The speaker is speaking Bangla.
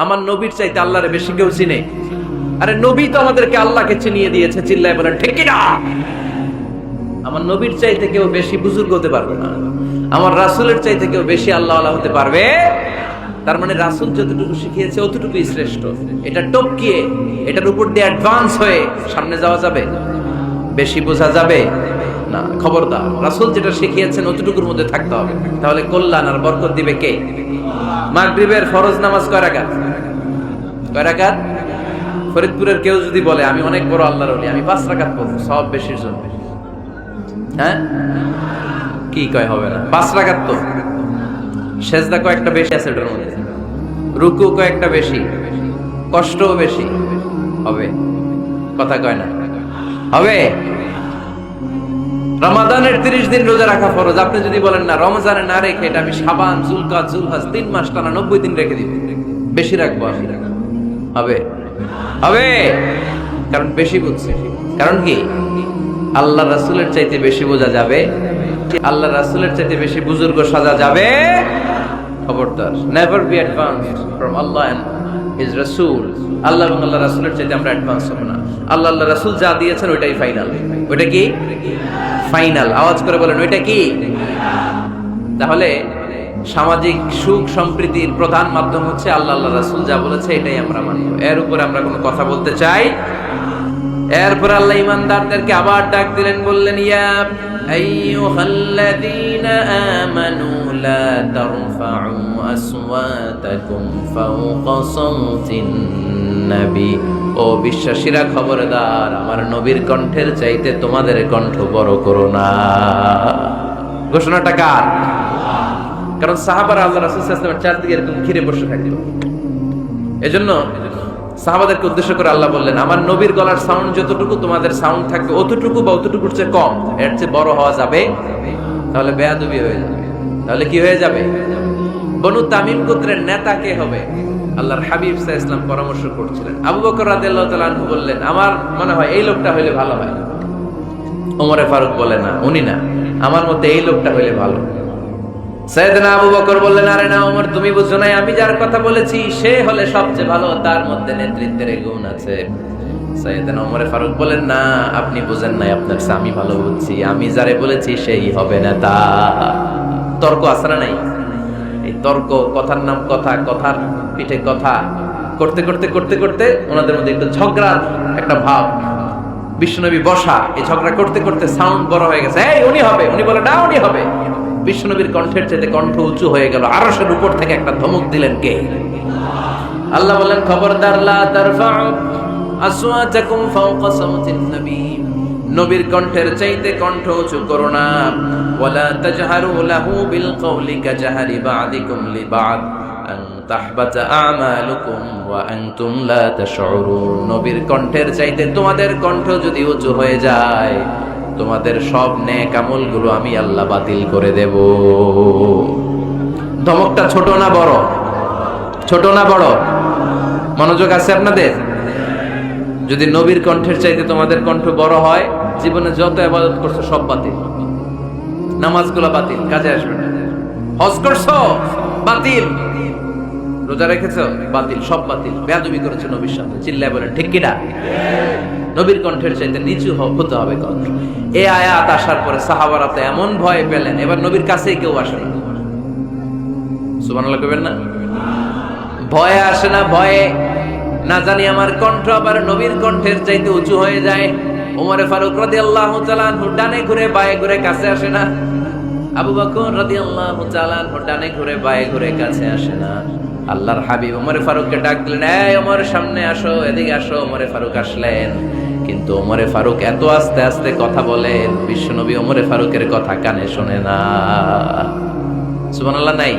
আমার নবীর চাইতে আল্লাহরে বেশি কেউ চিনে? আরে নবী তো আমাদেরকে আল্লাহকে চিনিয়ে দিয়েছে, চিল্লায় বলেন ঠিক কি না? আমার নবীর চাইতে কেউ বেশি বুজুর্গ হতে পারবে না, আমার রাসূলের চাইতে কেউ বেশি আল্লাহওয়ালা হতে পারবে। তার মানে রাসূল যতটুকু শিখিয়েছে অতটুকুই শ্রেষ্ঠ। এটা টপকিয়ে, এটার উপর দিয়ে অ্যাডভান্স হয়ে সামনে যাওয়া যাবে? বেশি বোঝা যাবে না। খবরদার, রাসূল যেটা শিখিয়েছেন অতটুকুর মধ্যে থাকতে হবে, তাহলে কল্যাণ আর বরকত দিবে কে? মাগরিবের ফরজ নামাজ কয় রাকাত? কয় রাকাত? ফরিদপুরের কেউ যদি বলে আমি অনেক বড় আল্লাহর ওলি, আমি 5 রাকাত পড়ব, সব বেশির জন্য, হ্যাঁ কি কয়? হবে না। 5 রাকাত তো সেজদা কয়েকটা বেশি আছে, ওটার মধ্যে রুকু কয়েকটা বেশি, কষ্টও বেশি, হবে? কথা কয় না, হবে? রমাদানের 30 দিন রোজা রাখা ফরজ, আপনি যদি বলেন না রমজানে না রেখে এটা আমি শাবান, যুলকাদ, যুলহজ 3 মাস টানা 90 দিন রেখে দিব, বেশি রাখবো আমি, হবে? হবে, কারণ বেশি বুঝছে। কারণ কি? আল্লাহ রাসূলের চাইতে বেশি বোঝা যাবে, আল্লাহ রাসূলের চাইতে বেশি বুজুর্গ সাজা যাবে। খবরদার, নেভার বি অ্যাডভান্সড ফ্রম আল্লাহ এন্ড হিজ রাসূল। আল্লাহ এবং আল্লাহ রাসূলের চাইতে আমরা অ্যাডভান্স হব না। আল্লাহ আল্লাহ রাসূল যা দিয়েছেন ওইটাই ফাইনাল। ওইটা কি ফাইনাল? আওয়াজ করে বলেন, ওইটা কি? তাহলে সামাজিক সুখ সম্প্রীতির প্রধান মাধ্যম হচ্ছে আল্লাহ আল্লাহ রাসূল যা বলেছে এটাই আমরা মানব, এর উপরে আমরা কোনো কথা বলতে চাই। এরপর আল্লাহ ঈমানদারদেরকে আবার ডাক দিলেন, বললেন ইয়া আইয়ুহাল্লাযীনা আমানু লা তারফাউ আসওয়াতাকুম ফাওকা সাওতিন নবী। ও বিশ্বাসীরা খবরদার, আমার নবীর কণ্ঠের চাইতে তোমাদের কণ্ঠ বড় করো না। ঘোষণাটা কার? কারণ সাহাবারা আল্লাহ রাসূল সাল্লাল্লাহু আলাইহি ওয়াসাল্লামের চারদিকে এরকম ঘিরে বসে থাকতো। এজন্য সাহাবাদেরকে উদ্দেশ্য করে আল্লাহ বললেন, আমার নবীর গলার সাউন্ড যতটুকু তোমাদের সাউন্ড থাকবে অতটুকু বা অতটুকুর চেয়ে কম, এর চেয়ে বড় হওয়া যাবে তাহলে বেয়াদবি হয়ে যাবে। তাহলে কি হয়ে যাবে? বনু তামিম গোত্রের নেতা কে হবে? আল্লাহর হাবিব সাল্লাল্লাহু আলাইহি ওয়াসাল্লাম পরামর্শ করছিলেন। আবু বকর রাদিয়াল্লাহু তাআলা আনহু বললেন, আমার মনে হয় এই লোকটা হইলে ভালো হয়। ওমরে ফারুক বলে না, উনি না, আমার মতে এই লোকটা হইলে ভালো। সাইয়েদনা আবু বকর বললেন, আরে না ওমর, তুমি বুঝছো না, আমি যার কথা বলেছি সে হলে সবচেয়ে ভালো, তার মধ্যে নেতৃত্বের গুণ আছে। সাইয়েদনা ওমর ফারুক বলেন, না আপনি বুঝেন নাই, আপনার চেয়ে আমি ভালো বুঝছি, আমি যারে বলেছি সেই হবে নেতা। তর্ক আছে না নাই? এই তর্ক, কথার নাম কথা, কথার পিঠে কথা করতে করতে করতে করতে ওনাদের মধ্যে একটু ঝগড়ার একটা ভাব, বিশ্বনবী বসা, এই ঝগড়া করতে করতে সাউন্ড বড় হয়ে গেছে, এই উনি হবে, উনি বলে না উনি হবে। বিশ্বনবীর কণ্ঠের চাইতে কণ্ঠ উঁচু হয়ে গেল, আরশের উপর থেকে একটা ধমক দিলেন কে? আল্লাহ বলেন, খবরদার লা তারফাউ আসওয়াতাকুম ফাওকা সাওতিন নবী, নবীর কণ্ঠের চাইতে কণ্ঠ উঁচু করো না। ওয়ালা তাজহারু লাহু বিল কওলি কাজহারি বা'দিকুম লিবা'দ আন তাহবাতা আমালুকুম ওয়া আনতুম লা তাশউরুন। নবীর কণ্ঠের চাইতে তোমাদের কণ্ঠ যদি উঁচু হয়ে যায়, তোমাদের সব নেক আমলগুলো আমি আল্লাহ বাতিল করে দেব। ধমকটা ছোট না বড়? ছোট না বড়? মনোযোগ আছে আপনাদের? যদি নবীর কণ্ঠের চাইতে তোমাদের কণ্ঠ বড় হয়, জীবনে যত ইবাদত করছো সব বাতিল, নামাজগুলো বাতিল, কাজে আসবে না। হজ করছো বাতিল, রোজা রেখেছো বাতিল, সব বাতিল। বেয়াদবি করেছো নবীর সাথে, চিল্লায় বলেন ঠিক কিনা? নবীর কণ্ঠের চাইতে নিচু হতে হবে কণ্ঠ। এই আয়াত আসার পরে সাহাবারা তো এমন ভয় পেলেন, এবার নবীর কাছেই কেউ আসে না। সুবহানাল্লাহ কইবেন না? ভয়ে আসে না, ভয়ে না জানি আমার কণ্ঠ আবার নবীর কণ্ঠের চাইতে উঁচু হয়ে যায়। ওমর ফারুক রাদিয়াল্লাহু তাআলা আনহু ডানে ঘুরে বায়ে ঘুরে কাছে আসে না, আবু বকর রাদিয়াল্লাহু তাআলা আনহু ডানে ঘুরে বায়ে ঘুরে কাছে আসে না। আল্লাহর হাবিব ওমর ফারুককে ডাক দিলেন, এই ওমর সামনে আসো, এদিকে আসো। ওমর ফারুক আসলেন, কিন্তু ওমর ফারুক এত আস্তে আস্তে কথা বলেন, বিশ্বনবী ওমর ফারুকের কথা কানে শোনে না। সুবহানাল্লাহ নাই?